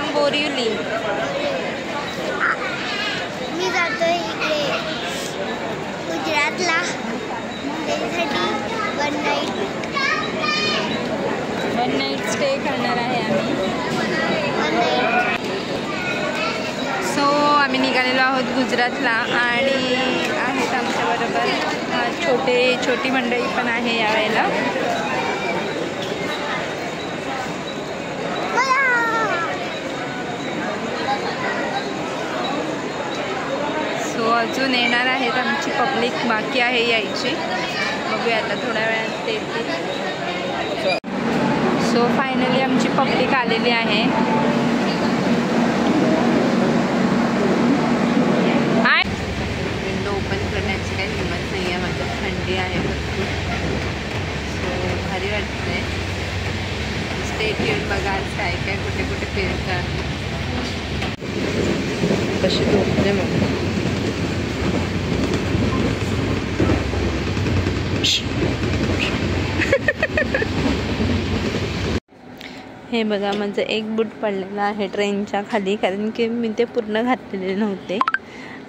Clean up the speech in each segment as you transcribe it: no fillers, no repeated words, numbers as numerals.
From Borivali. मी जातोय इकडे गुजरातला, त्यासाठी वन नाईट स्टे करणार आहे आम्ही. सो आम्ही निघालेलो आहोत गुजरातला आणि आहेत आमच्याबरोबर छोटी मंडळी पण आहे यावेळेला. सो अजून येणार आहेत आमची पब्लिक बाकी आहे यायची. बघूया आता थोड्या वेळात ते येतील. सो फायनली आमची पब्लिक आलेली आहे. विंडो ओपन करण्याची काही हिंमत नाही आहे माझ्या. थंडी आहे भरपूर. सो भारी वाटते. स्टे ट्यून बघा आज काय काय कुठे कुठे फिरतात. कशी झोपते मग. हे बघा माझं एक बूट पडलेलं आहे ट्रेनच्या खाली, कारण की मी ते पूर्ण घातलेले नव्हते.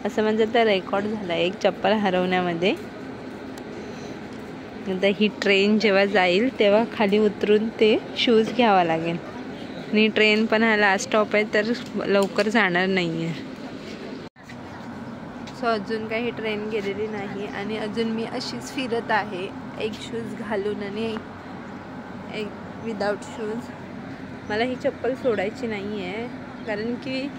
असं माझं तर रेकॉर्ड झाला एक चप्पल हरवण्यामध्ये. आता ही ट्रेन जेव्हा जाईल तेव्हा खाली उतरून ते शूज घ्यावा लागेल. आणि ट्रेन पण हा लास्ट स्टॉप आहे तर लवकर जाणार नाही आहे. सो अजून काही ट्रेन गेलेली नाही आणि अजून मी अशीच फिरत आहे एक शूज घालून आणि एक विदाऊट शूज. मला ही चप्पल सोडायची नाही आहे, कारण की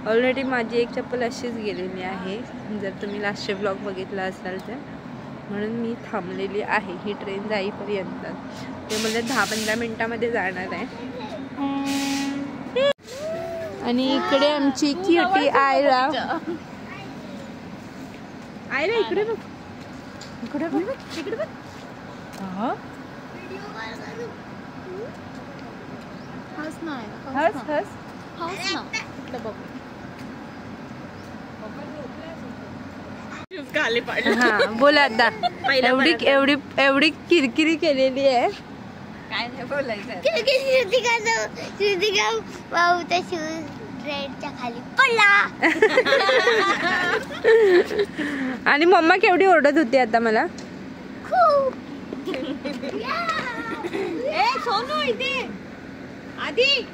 ऑलरेडी माझी एक चप्पल अशीच गेलेली आहे, जर तुम्ही लास्टचे ब्लॉग बघितला असाल तर. म्हणून मी थांबलेली आहे ही ट्रेन जाईपर्यंत. ते मला 10-15 मिनटामध्ये जाणार आहे. आणि इकडे आमची क्यूटी आयरा. आयरा इकडे बघ, इकडे बघ, इकडे बघ. हस ना, हस हस हस ना. हा बोला आता. एवढी किरकिरी केलेली आहे, काय नाही बोलायचं. श्रुतिका भाऊचा शूज ट्रेनच्या खाली पडला. आणि मम्मा केवढी ओरडत होती आता मला. सोनू इथे आधी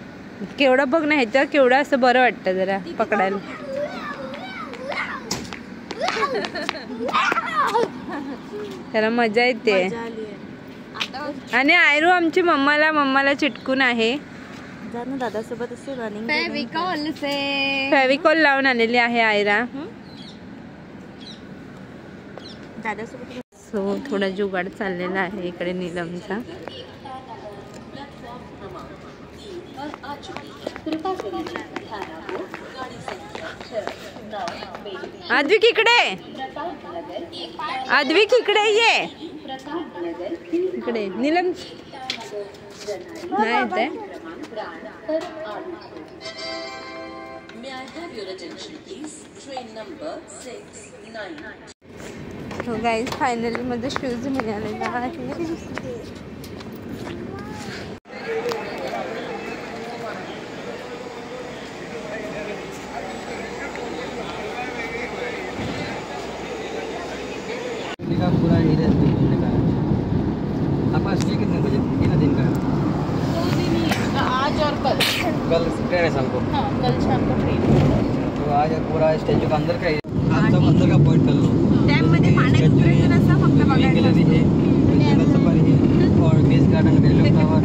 केवढं बघ ना, ह्याच्या केवढं असं बरं वाटतं जरा पकडायला. त्याला मजा येते. आणि आयरू आमची मम्माला चिटकून आहे. दादासोबत असे रनिंग फेविकॉल लावून आलेली आहे आयरा दादासोबत. सो थोडा जुगाड चाललेला आहे इकडे नीलमचा. अद्विक इकडे, अद्विक इकडे ये. इकडे नीलम नाही येते. तो गाईज फायनली मध्ये शूज मिळालेला आहे. पूरा एरिया घूमने का है. आपका स्टे कितने बजे, कितना दिन का है? 2 दिन ही है, आज और कल. कल ट्रेन है शाम को. हाँ कल शाम को ट्रेन. तो आज पूरा स्टेचू का अंदर का आप सब अंदर का पॉइंट कर लो. डैम मध्ये पाण्यात उतरायचं नसतं, फक्त बघायचं. गैलरी है, जंगल सफारी है और गेस्ट गार्डन, रेलवे टावर.